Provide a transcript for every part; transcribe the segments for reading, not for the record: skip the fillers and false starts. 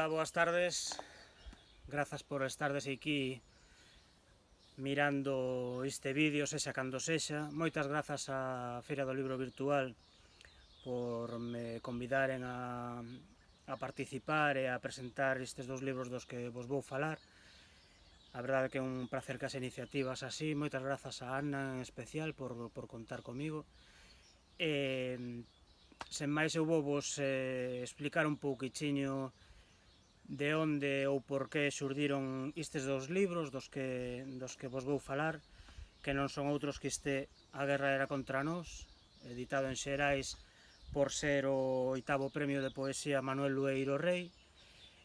Ola, boas tardes. Grazas por estardes aquí mirando este vídeo, sexa cando sexa. Moitas grazas á Feira do Libro Virtual por me convidaren a participar e a presentar estes dous libros dos que vos vou falar. A verdade que é un placer que as iniciativas así. Moitas grazas a Anna en especial por contar comigo. Sen máis, eu vou vos explicar un pouquichiño de onde ou por que xurdiron estes dous libros dos que vos vou falar, que non son outros que este A guerra era contra nós, editado en Xerais por ser o 8º premio de poesía Manuel Lueiro Rei,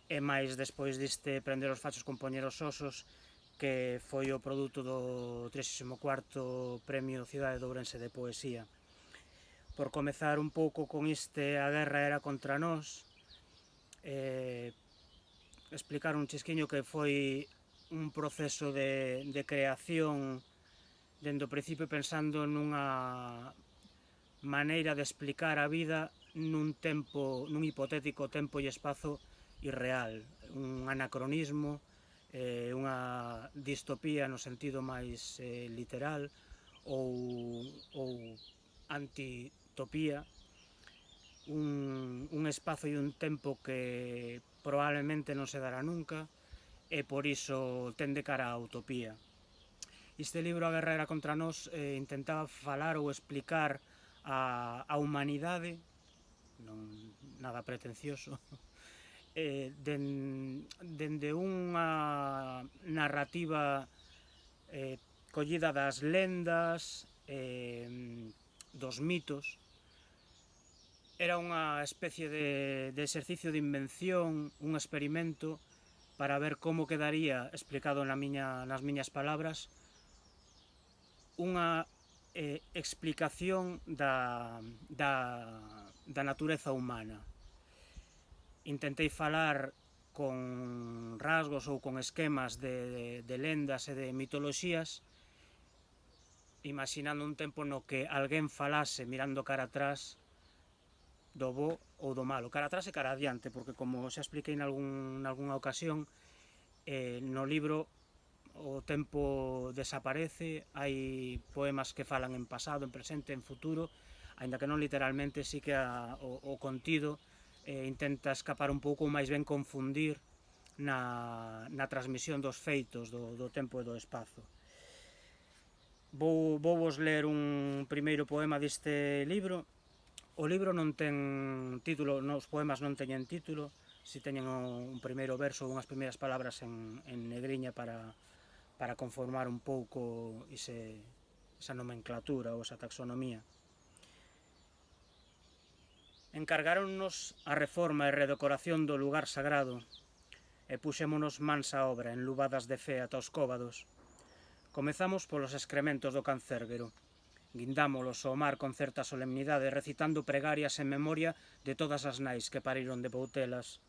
e máis despois deste Prender os fachos con poñer os osos, que foi o produto do 34º premio Cidade de Ourense de poesía. Por comezar un pouco con este A guerra era contra nós, explicar un chisquiño que foi un proceso de creación dende o principio, pensando nunha maneira de explicar a vida nun hipotético tempo e espazo irreal, un anacronismo, unha distopía no sentido máis literal, ou antitopía, un espazo e un tempo que probablemente non se dará nunca, e por iso ten de cara á utopía. Este libro, A guerra era contra nós, intentaba falar ou explicar a humanidade, non nada pretencioso, dende unha narrativa collida das lendas, dos mitos. Era unha especie de exercicio de invención, un experimento para ver como quedaría, explicado nas miñas palabras, unha explicación da natureza humana. Intentei falar con rasgos ou con esquemas de lendas e de mitoloxías, imaginando un tempo no que alguén falase mirando cara atrás do bo ou do malo, cara atrás e cara adiante, porque, como xa expliquei nalgúna ocasión, no libro o tempo desaparece, hai poemas que falan en pasado, en presente, en futuro, aínda que non literalmente, sí que o contido intenta escapar un pouco, ou máis ben confundir na transmisión dos feitos do tempo e do espazo. Vou vos ler un primeiro poema deste libro. O libro non ten título, os poemas non teñen título, si teñen un primeiro verso ou unhas primeiras palabras en negriña para conformar un pouco esa nomenclatura ou esa taxonomía. Encargáronnos a reforma e redecoración do lugar sagrado e puxémonos mans á obra, enluvadas de fe ata os cóbados. Comezamos polos excrementos do cancérguero. Guindámolos ao mar con certa solemnidade, recitando pregarias en memoria de todas as nais que pariron de Boutelas.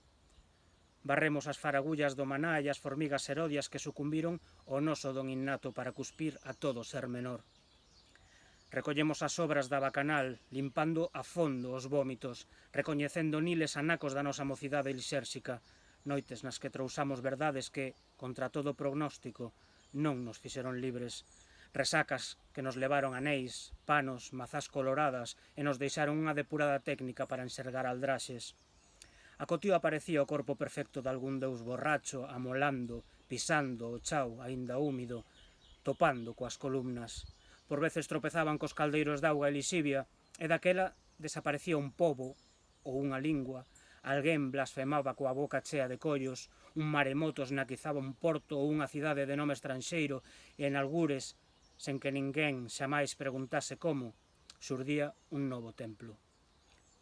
Barremos as faragullas do maná e as formigas herodias que sucumbiron ao noso don innato para cuspir a todo ser menor. Recollemos as obras da bacanal, limpando a fondo os vómitos, recoñecendo niles anacos da nosa mocidade lixérxica, noites nas que trousamos verdades que, contra todo prognóstico, non nos fixeron libres, resacas que nos levaron anéis, panos, mazás coloradas e nos deixaron unha depurada técnica para enxergar aldraxes. Acotío aparecía o corpo perfecto de algún deus borracho, amolando, pisando o chao aínda húmido, topando coas columnas. Por veces tropezaban cos caldeiros de auga e lixivia, e daquela desaparecía un pobo ou unha lingua. Alguén blasfemaba coa boca chea de collos, un maremoto esnaquizaba un porto ou unha cidade de nome estranxeiro, e en algures, sen que ninguén xamais preguntase como, xurdía un novo templo.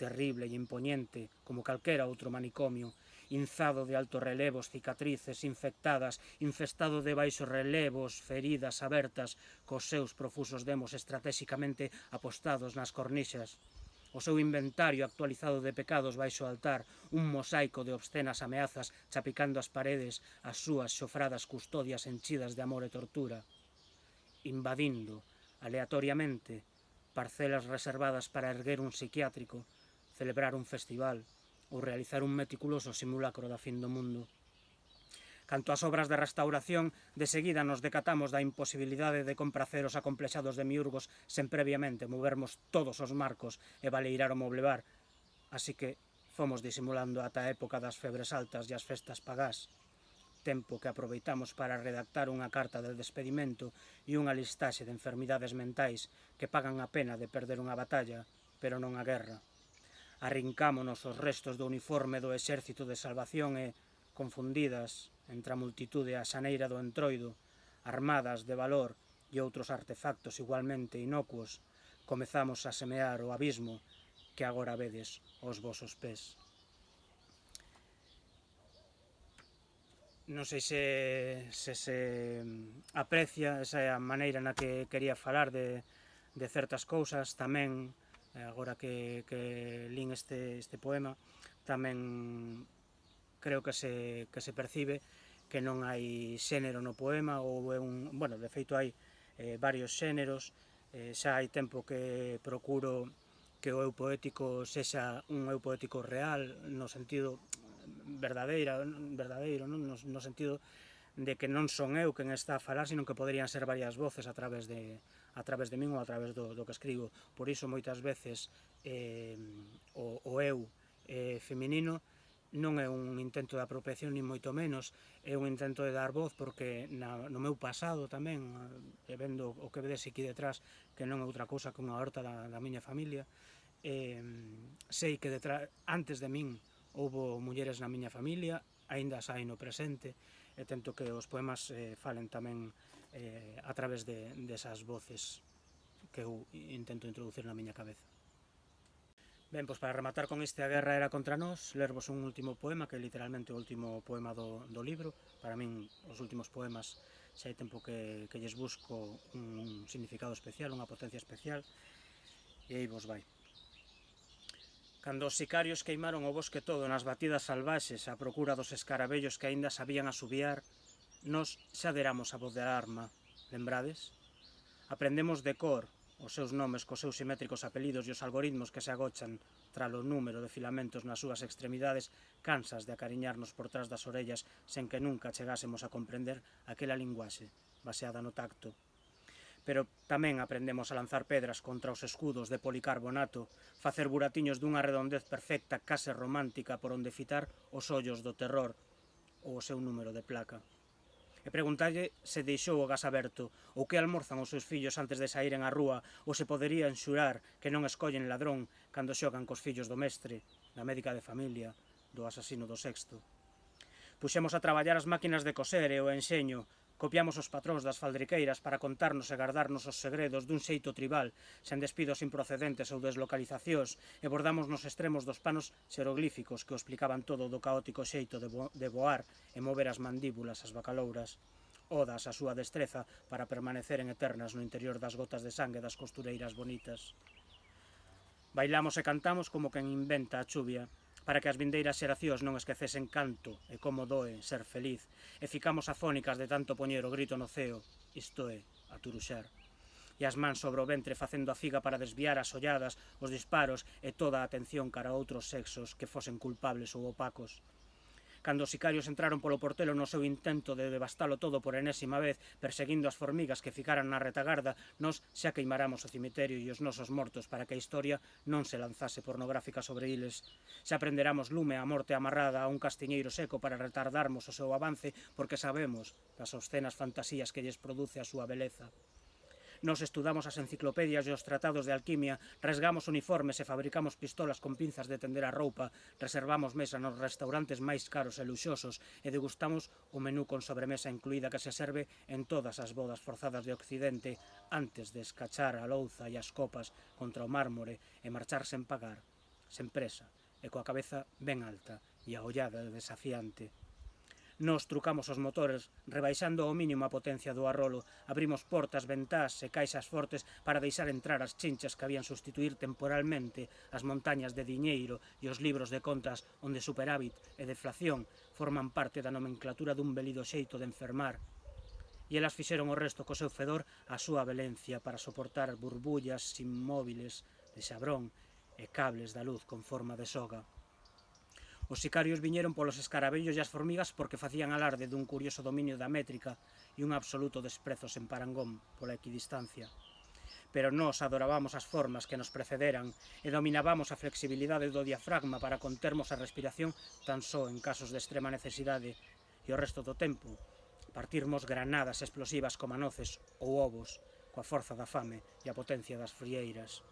Terrible e impoñente, como calquera outro manicomio, inzado de altos relevos, cicatrices infectadas, infestado de baixos relevos, feridas abertas, cos seus profusos demos estratégicamente apostados nas cornixas. O seu inventario actualizado de pecados baixo o altar, un mosaico de obscenas ameazas chapicando as paredes, as súas xofradas custodias enchidas de amor e tortura. Invadindo, aleatoriamente, parcelas reservadas para erguer un psiquiátrico, celebrar un festival, ou realizar un meticuloso simulacro da fin do mundo. Canto ás obras de restauración, de seguida nos decatamos da imposibilidade de compracer os acomplexados demiurgos sen previamente movermos todos os marcos e baleirar o moblevar, así que fomos disimulando ata a época das febres altas e as festas pagás, tempo que aproveitamos para redactar unha carta de despedimento e unha listaxe de enfermidades mentais que pagan a pena de perder unha batalla, pero non a guerra. Arrincámonos os restos do uniforme do Exército de Salvación e, confundidas entre a multitude a xaneira do Entroido, armadas de valor e outros artefactos igualmente inocuos, comezamos a semear o abismo que agora vedes aos vosos pés. Non sei se aprecia esa maneira na que quería falar de certas cousas. Tamén, agora que lín este poema, tamén creo que se percibe que non hai xénero no poema, ou é bueno, de feito hai varios xéneros. Xa hai tempo que procuro que o eu poético sexa un eu poético real, no sentido verdadeiro, no sentido de que non son eu quen está a falar, sino que poderían ser varias voces a través de min ou a través do que escribo. Por iso moitas veces o eu feminino non é un intento de apropiación ni moito menos, é un intento de dar voz, porque no meu pasado tamén, vendo o que vedes aquí detrás, que non é outra cousa que unha horta da miña familia, sei que antes de min houbo mulleres na miña familia, aínda as hai no presente, e tento que os poemas falen tamén a través desas voces que eu intento introducir na miña cabeza. Ben, pois para rematar con este A guerra era contra nós, lervos un último poema, que é literalmente o último poema do libro. Para min, os últimos poemas, xa hai tempo que lles busco un significado especial, unha potencia especial, e aí vos vai. Cando os sicarios queimaron o bosque todo nas batidas salvaxes á procura dos escarabellos que aínda sabían asubiar, nós xa deramos a voz de alarma, lembrades? Aprendemos de cor os seus nomes cos seus simétricos apelidos e os algoritmos que se agochan tralo número de filamentos nas súas extremidades, cansas de acariñarnos por trás das orellas sen que nunca chegásemos a comprender aquela linguaxe baseada no tacto. Pero tamén aprendemos a lanzar pedras contra os escudos de policarbonato, facer buratiños dunha redondez perfecta, case romántica, por onde fitar os ollos do terror ou o seu número de placa. E preguntarlle se deixou o gas aberto, ou que almorzan os seus fillos antes de saíren á rúa, ou se poderían xurar que non escollen ladrón cando xogan cos fillos do mestre, da médica de familia, do asasino do sexto. Puxemos a traballar as máquinas de coser e o enxeño, copiamos os patróns das faldriqueiras para contarnos e guardarnos os segredos dun xeito tribal, sen despidos improcedentes ou deslocalizacións, e bordamos nos extremos dos panos xeroglíficos que o explicaban todo do caótico xeito de voar e mover as mandíbulas as bacalouras, odas a súa destreza para permaneceren eternas no interior das gotas de sangue das costureiras bonitas. Bailamos e cantamos como quen inventa a chuvia, para que as vindeiras xeracións non esquecesen canto e como doe ser feliz, e ficamos afónicas de tanto poñer o grito no ceo, isto é, a turuxar. E as mans sobre o ventre facendo a figa para desviar as olladas, os disparos e toda a atención cara a outros sexos que fosen culpables ou opacos. Cando os sicarios entraron polo portelo no seu intento de devastalo todo por enésima vez, perseguindo as formigas que ficaran na retagarda, nós xa queimaramos o cemiterio e os nosos mortos para que a historia non se lanzase pornográfica sobre iles. Xa prenderamos lume a morte amarrada a un castiñeiro seco para retardarmos o seu avance, porque sabemos das obscenas fantasías que lles produce a súa beleza. Nos estudamos as enciclopedias e os tratados de alquimia, rasgamos uniformes e fabricamos pistolas con pinzas de tender a roupa, reservamos mesa nos restaurantes máis caros e luxosos e degustamos o menú con sobremesa incluída que se serve en todas as bodas forzadas de Occidente antes de escachar a louza e as copas contra o mármore e marchar sen pagar, sen presa e coa cabeza ben alta e a ollada desafiante. Nos trucamos os motores, rebaixando ao mínimo a potencia do arrolo, abrimos portas, ventás e caixas fortes para deixar entrar as chinchas que habían sustituir temporalmente as montañas de diñeiro e os libros de contas onde superávit e deflación forman parte da nomenclatura dun velido xeito de enfermar. E elas fixeron o resto co seu fedor a súa valencia para soportar burbullas inmóviles de xabrón e cables da luz con forma de soga. Os sicarios viñeron polos escaravellos e as formigas porque facían alarde dun curioso dominio da métrica e un absoluto desprezo sen parangón pola equidistancia. Pero nós adorábamos as formas que nos precederan e dominábamos a flexibilidade do diafragma para contermos a respiración tan só en casos de extrema necesidade e o resto do tempo partirmos granadas explosivas como noces ou ovos coa forza da fame e a potencia das frieiras.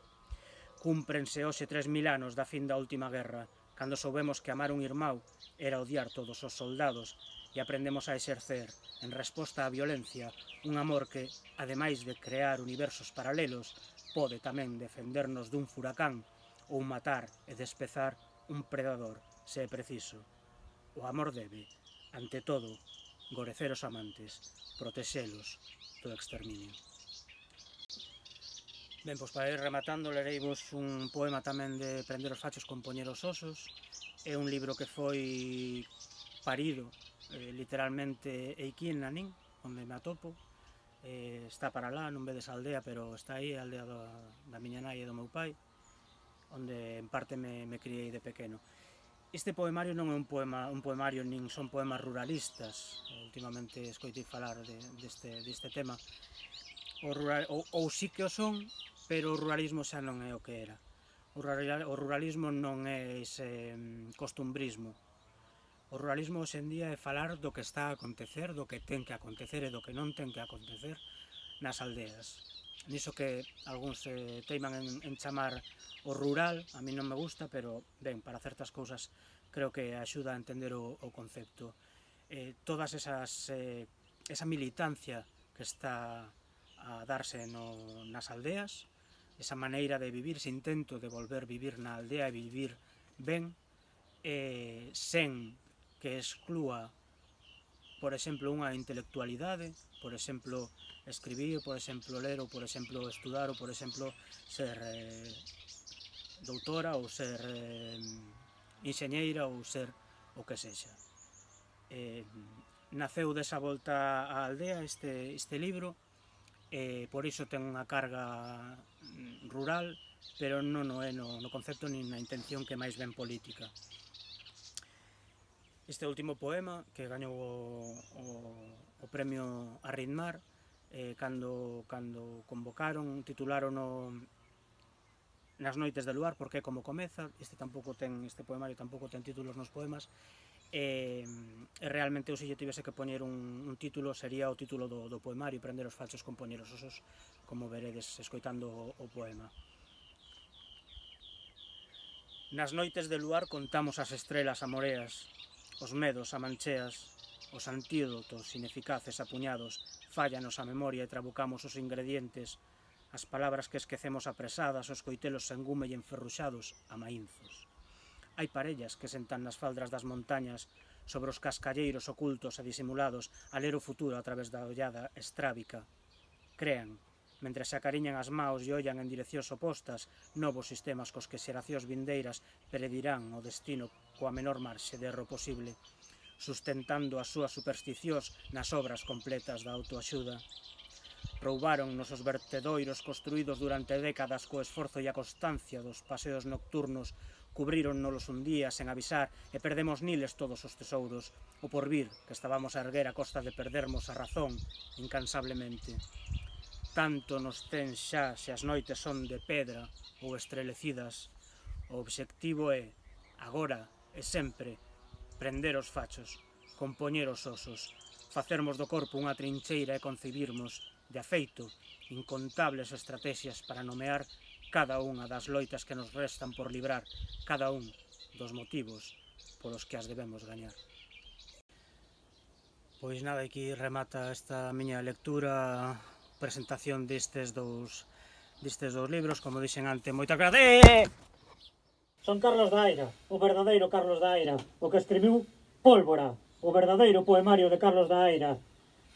Cúmprense hoxe 3000 anos da fin da última guerra, cando soubemos que amar un irmão era odiar todos os soldados e aprendemos a exercer, en resposta á violencia, un amor que, ademais de crear universos paralelos, pode tamén defendernos dun furacán ou matar e despezar un predador, se é preciso. O amor debe, ante todo, gorecer os amantes, protexelos do exterminio. Ben, pois para ir rematando, lereivos un poema tamén de Prender os fachos con poñer os osos. É un libro que foi parido literalmente aquí en Nanín, onde me atopo. Está para lá, non vedes a aldea, pero está aí, a aldea da miña nai e do meu pai, onde en parte me criei de pequeno. Este poemario non é un poemario, nin son poemas ruralistas. Últimamente escoitei falar deste tema. Ou sí que o son, pero o ruralismo xa non é o que era. O ruralismo non é ese costumbrismo. O ruralismo hoxe en día é falar do que está a acontecer, do que ten que acontecer e do que non ten que acontecer nas aldeas. Niso que algúns teiman en chamar o rural, a mí non me gusta, pero ben, para certas cousas creo que axuda a entender o concepto. Todas esa militancia que está a darse nas aldeas, esa maneira de vivir, ese intento de volver vivir na aldea e vivir ben, sen que exclúa, por exemplo, unha intelectualidade, por exemplo, escribir, por exemplo, ler, ou por exemplo, estudar, ou por exemplo, ser doutora, ou ser enxeñeira, ou ser o que sexa. Naceu desa volta á aldea este libro, por iso ten unha carga rural, pero non é no concepto nin na intención que máis ben política. Este último poema, que gañou o premio Arritmar, cando convocaron, titulárono Nas noites de luar, porque é como comeza. Este poemario tampouco ten títulos nos poemas, e realmente se lle tivese que poñer un título, sería o título do poemario, Prender os fachos con poñer os osos, como veredes escoitando o poema. Nas noites de luar contamos as estrelas a moreas, os medos a mancheas, os antídotos ineficaces a puñados, fállanos a memoria e trabucamos os ingredientes, as palabras que esquecemos apresadas, os coitelos sen gume e enferruxados a maínzos. Hai parellas que sentan nas faldras das montañas, sobre os cascalleiros ocultos e disimulados, a ler o futuro a través da ollada estrábica. Crean, mentre se acariñan as maos e ollan en direccións opostas, novos sistemas cos que xeracións vindeiras predirán o destino coa menor marxe de erro posible, sustentando as súas supersticións nas obras completas da autoaxuda. Roubaron nosos vertedoiros construídos durante décadas co esforzo e a constancia dos paseos nocturnos, cubríronnolos un día sen avisar e perdemos niles todos os tesouros, o porvir que estábamos a erguer a costa de perdermos a razón incansablemente. Tanto nos ten xa se as noites son de pedra ou estrelecidas. O obxectivo é, agora e sempre, prender os fachos, compoñer os osos, facermos do corpo unha trincheira e concibirmos, de afeito, incontables estrategias para nomear cada unha das loitas que nos restan por librar, cada un dos motivos polos que as debemos gañar. Pois nada, aquí remata esta miña lectura, presentación destes dous libros, como dixen antes, moita grazas. Son Carlos da Aira, o verdadeiro Carlos da Aira, o que escribiu Pólvora, o verdadeiro poemario de Carlos da Aira.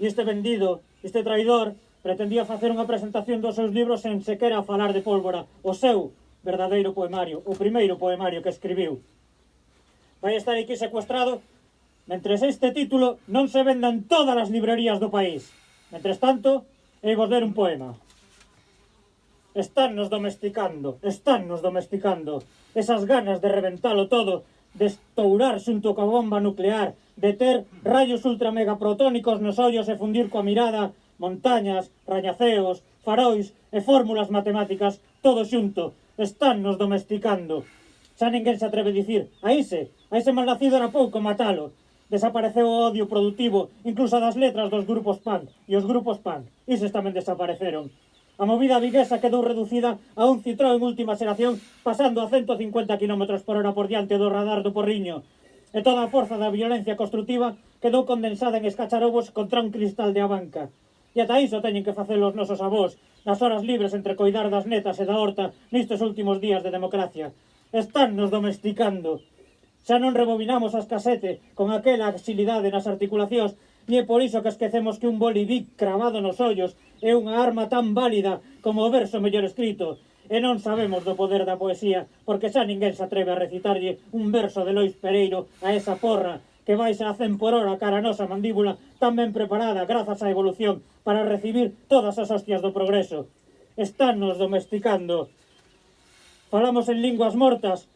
E este vendido, este traidor, pretendía facer unha presentación dos seus libros sen sequera falar de Pólvora, o seu verdadeiro poemario, o primeiro poemario que escribiu. Vai estar aquí secuestrado mentres este título non se venda en todas as librerías do país. Mentres tanto, hei vos ler un poema. Estánnos domesticando, esas ganas de reventalo todo, de estourar xunto coa bomba nuclear, de ter rayos ultramegaprotónicos nos ollos e fundir coa mirada montañas, rañaceos, farois e fórmulas matemáticas, todo xunto, están nos domesticando. Xa ninguén se atreve a dicir, a ese malnacido era pouco matalo. Desapareceu o odio productivo, incluso das letras dos grupos punk, e os grupos punk, ises tamén desapareceron. A movida viguesa quedou reducida a un Citroën última xeración, pasando a 150 km/h por diante do radar do Porriño, e toda a forza da violencia constructiva quedou condensada en escacharobos contra un cristal de abanca. E ata iso teñen que facer os nosos avós, nas horas libres entre coidar das netas e da horta nestes últimos días de democracia. Están nos domesticando. Xa non rebobinamos as casete con aquela axilidade nas articulacións, e é por iso que esquecemos que un bolivic cravado nos ollos é unha arma tan válida como o verso mellor escrito, e non sabemos do poder da poesía, porque xa ninguén se atreve a recitarlle un verso de Lois Pereiro a esa porra que vais a 100 por hora cara a nosa mandíbula tan ben preparada grazas á evolución para recibir todas as hostias do progreso. Están nos domesticando. Falamos en linguas mortas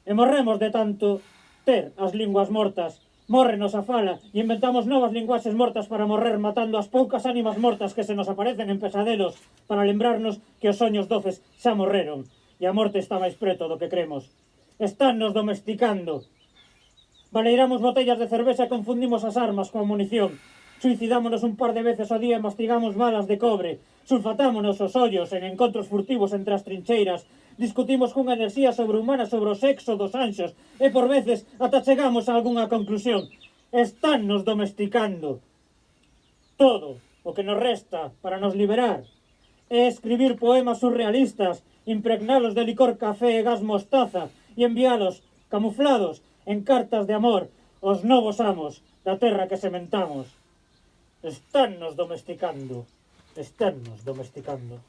e morremos de tanto ter as linguas mortas. Mórrenos a fala e inventamos novas linguaxes mortas para morrer matando as poucas ánimas mortas que se nos aparecen en pesadelos para lembrarnos que os soños doces xa morreron e a morte está máis preto do que cremos. Están nos domesticando. Baleiramos botellas de cervexa e confundimos as armas coa munición. Suicidámonos un par de veces ao día e mastigamos balas de cobre. Sulfatámonos os ollos en encontros furtivos entre as trincheiras. Discutimos cunha enerxía sobrehumana sobre o sexo dos anxos e por veces ata chegamos a algunha conclusión. Están nos domesticando. Todo o que nos resta para nos liberar é escribir poemas surrealistas, impregnalos de licor, café e gas mostaza e envialos, camuflados, en cartas de amor aos novos amos da terra que sementamos. Están nos domesticando. Están nos domesticando.